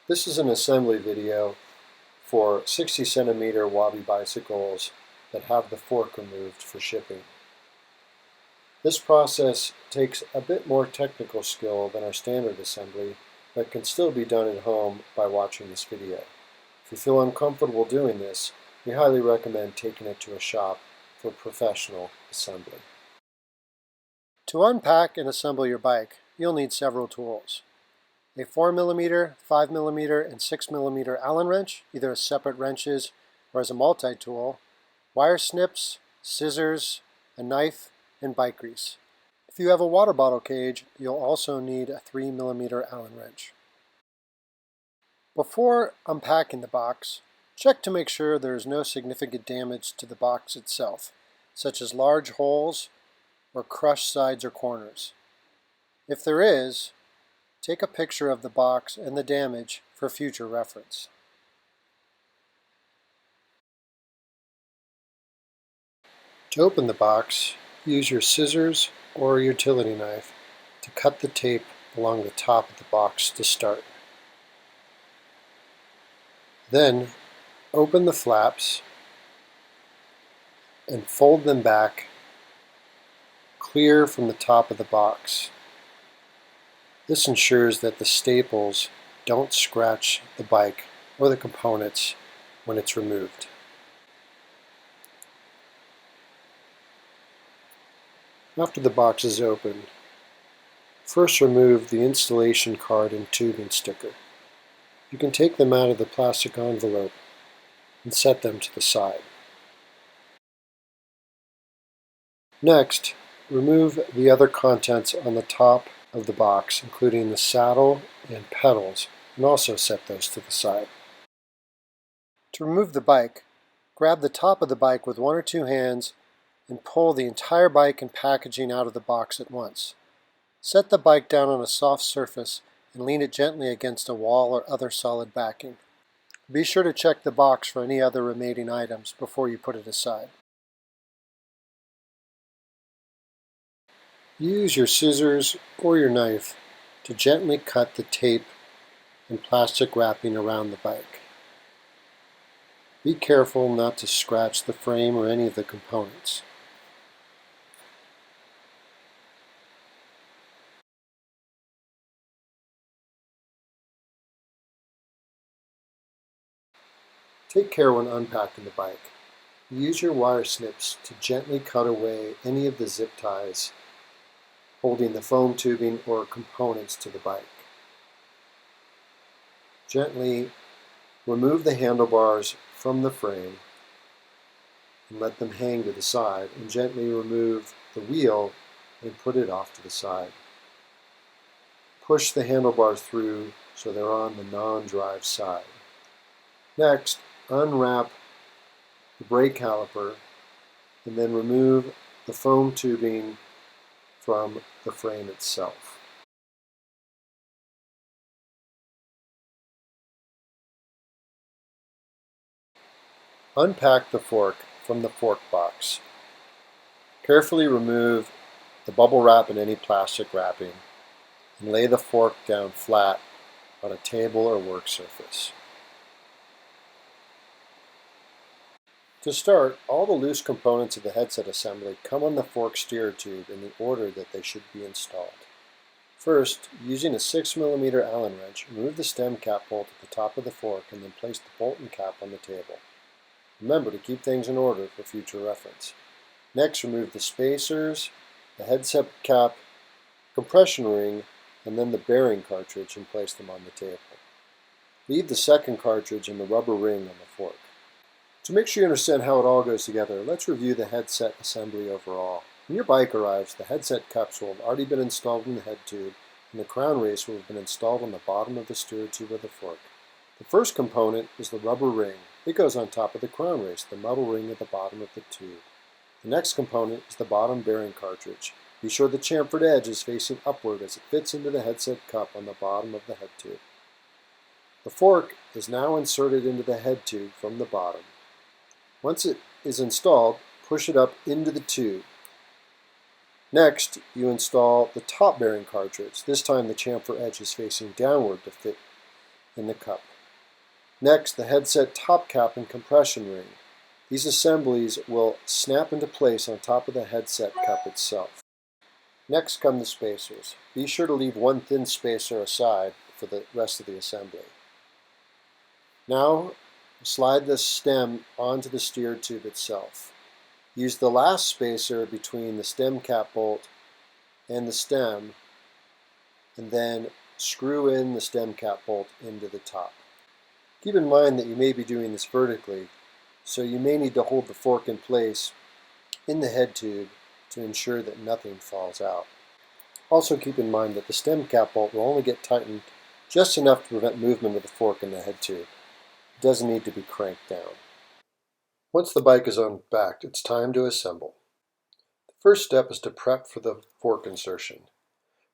This is an assembly video for 60 centimeter Wabi bicycles that have the fork removed for shipping. This process takes a bit more technical skill than our standard assembly, but can still be done at home by watching this video. If you feel uncomfortable doing this, we highly recommend taking it to a shop for professional assembly. To unpack and assemble your bike, you'll need several tools. A 4mm, 5mm, and 6mm Allen wrench, either as separate wrenches or as a multi-tool, wire snips, scissors, a knife, and bike grease. If you have a water bottle cage, you'll also need a 3mm Allen wrench. Before unpacking the box, check to make sure there is no significant damage to the box itself, such as large holes or crushed sides or corners. If there is, take a picture of the box and the damage for future reference. To open the box, use your scissors or a utility knife to cut the tape along the top of the box to start. Then, open the flaps and fold them back clear from the top of the box. This ensures that the staples don't scratch the bike or the components when it's removed. After the box is opened, first remove the installation card and tubing sticker. You can take them out of the plastic envelope and set them to the side. Next, remove the other contents on the top of the box, including the saddle and pedals, and also set those to the side. To remove the bike, grab the top of the bike with one or two hands and pull the entire bike and packaging out of the box at once. Set the bike down on a soft surface and lean it gently against a wall or other solid backing. Be sure to check the box for any other remaining items before you put it aside. Use your scissors or your knife to gently cut the tape and plastic wrapping around the bike. Be careful not to scratch the frame or any of the components. Take care when unpacking the bike. Use your wire snips to gently cut away any of the zip ties holding the foam tubing or components to the bike. Gently remove the handlebars from the frame and let them hang to the side, and gently remove the wheel and put it off to the side. Push the handlebars through so they're on the non-drive side. Next, unwrap the brake caliper and then remove the foam tubing from the frame itself. Unpack the fork from the fork box. Carefully remove the bubble wrap and any plastic wrapping and lay the fork down flat on a table or work surface. To start, all the loose components of the headset assembly come on the fork steer tube in the order that they should be installed. First, using a 6mm Allen wrench, remove the stem cap bolt at the top of the fork and then place the bolt and cap on the table. Remember to keep things in order for future reference. Next, remove the spacers, the headset cap, compression ring, and then the bearing cartridge and place them on the table. Leave the second cartridge and the rubber ring on the fork. To make sure you understand how it all goes together, let's review the headset assembly overall. When your bike arrives, the headset cups will have already been installed in the head tube, and the crown race will have been installed on the bottom of the steer tube of the fork. The first component is the rubber ring. It goes on top of the crown race, the metal ring at the bottom of the tube. The next component is the bottom bearing cartridge. Be sure the chamfered edge is facing upward as it fits into the headset cup on the bottom of the head tube. The fork is now inserted into the head tube from the bottom. Once it is installed, push it up into the tube. Next, you install the top bearing cartridge. This time the chamfer edge is facing downward to fit in the cup. Next, the headset top cap and compression ring. These assemblies will snap into place on top of the headset cup itself. Next come the spacers. Be sure to leave one thin spacer aside for the rest of the assembly. Now, slide the stem onto the steer tube itself. Use the last spacer between the stem cap bolt and the stem, and then screw in the stem cap bolt into the top. Keep in mind that you may be doing this vertically, so you may need to hold the fork in place in the head tube to ensure that nothing falls out. Also keep in mind that the stem cap bolt will only get tightened just enough to prevent movement of the fork in the head tube. It doesn't need to be cranked down. Once the bike is unbacked, it's time to assemble. The first step is to prep for the fork insertion.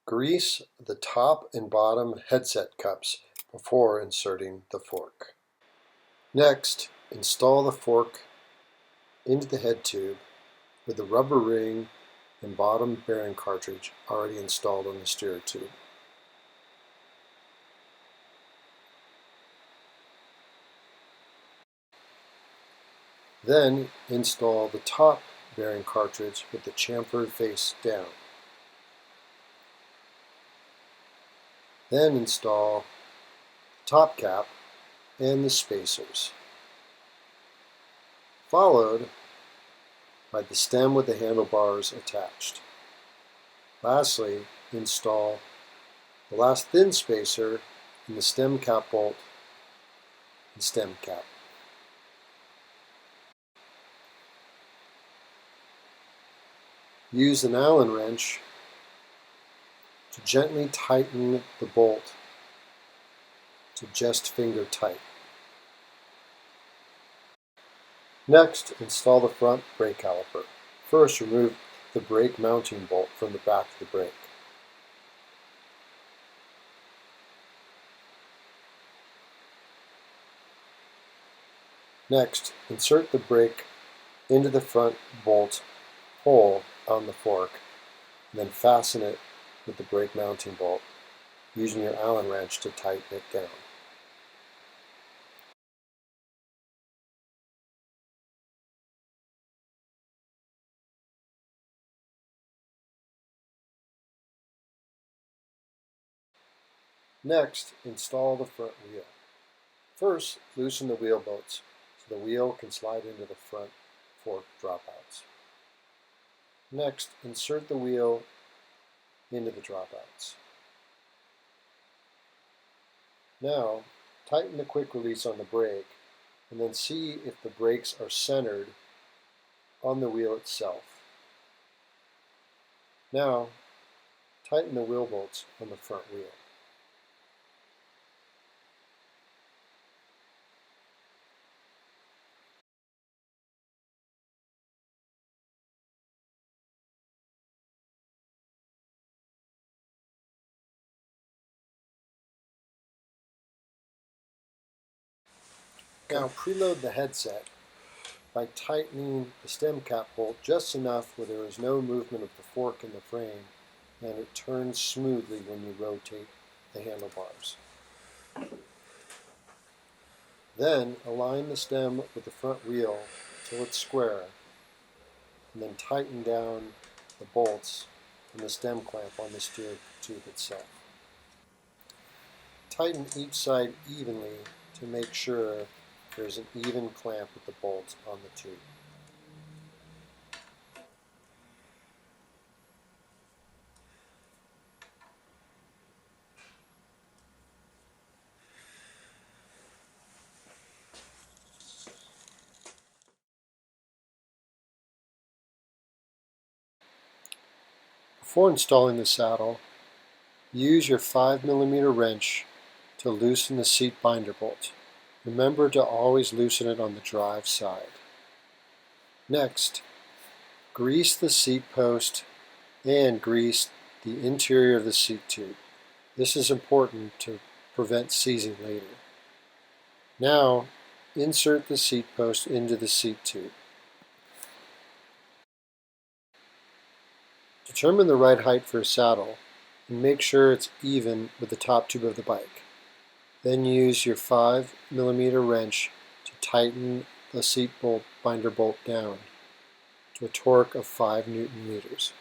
Grease the top and bottom headset cups before inserting the fork. Next, install the fork into the head tube with the rubber ring and bottom bearing cartridge already installed on the steer tube. Then install the top bearing cartridge with the chamfered face down. Then install the top cap and the spacers, followed by the stem with the handlebars attached. Lastly, install the last thin spacer in the stem cap bolt and stem cap. Use an Allen wrench to gently tighten the bolt to just finger tight. Next, install the front brake caliper. First, remove the brake mounting bolt from the back of the brake. Next, insert the brake into the front bolt hole on the fork, and then fasten it with the brake mounting bolt, using your Allen wrench to tighten it down. Next, install the front wheel. First, loosen the wheel bolts so the wheel can slide into the front fork dropouts. Next, insert the wheel into the dropouts. Now, tighten the quick release on the brake and then see if the brakes are centered on the wheel itself. Now, tighten the wheel bolts on the front wheel. Now preload the headset by tightening the stem cap bolt just enough where there is no movement of the fork in the frame and it turns smoothly when you rotate the handlebars. Then align the stem with the front wheel till it's square, and then tighten down the bolts and the stem clamp on the steer tube itself. Tighten each side evenly to make sure there's an even clamp with the bolts on the tube. Before installing the saddle, use your 5mm wrench to loosen the seat binder bolt. Remember to always loosen it on the drive side. Next, grease the seat post and grease the interior of the seat tube. This is important to prevent seizing later. Now, insert the seat post into the seat tube. Determine the right height for a saddle and make sure it's even with the top tube of the bike. Then use your 5 mm wrench to tighten the seat bolt binder bolt down to a torque of 5 Newton meters.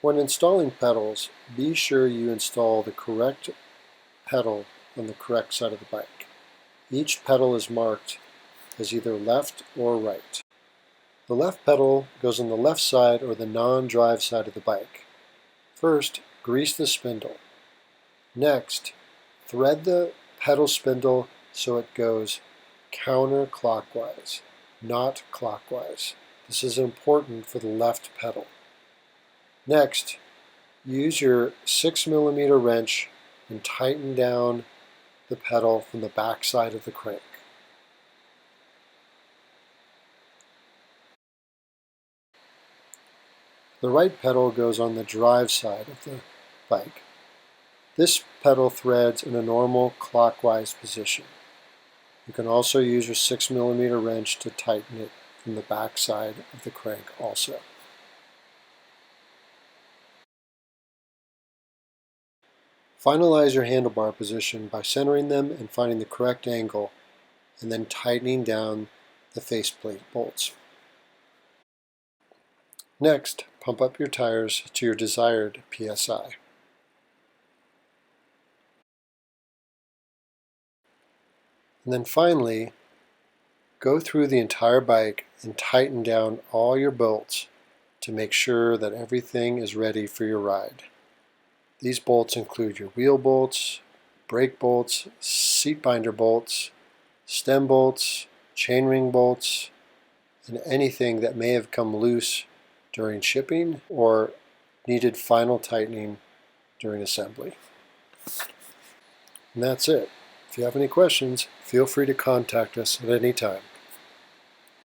When installing pedals, be sure you install the correct pedal on the correct side of the bike. Each pedal is marked as either left or right. The left pedal goes on the left side or the non-drive side of the bike. First, grease the spindle. Next, thread the pedal spindle so it goes counterclockwise, not clockwise. This is important for the left pedal. Next, use your 6 mm wrench and tighten down the pedal from the back side of the crank. The right pedal goes on the drive side of the bike. This pedal threads in a normal clockwise position. You can also use your 6 mm wrench to tighten it from the back side of the crank also. Finalize your handlebar position by centering them and finding the correct angle, and then tightening down the faceplate bolts. Next, pump up your tires to your desired PSI. And then finally, go through the entire bike and tighten down all your bolts to make sure that everything is ready for your ride. These bolts include your wheel bolts, brake bolts, seat binder bolts, stem bolts, chainring bolts, and anything that may have come loose during shipping or needed final tightening during assembly. And that's it. If you have any questions, feel free to contact us at any time.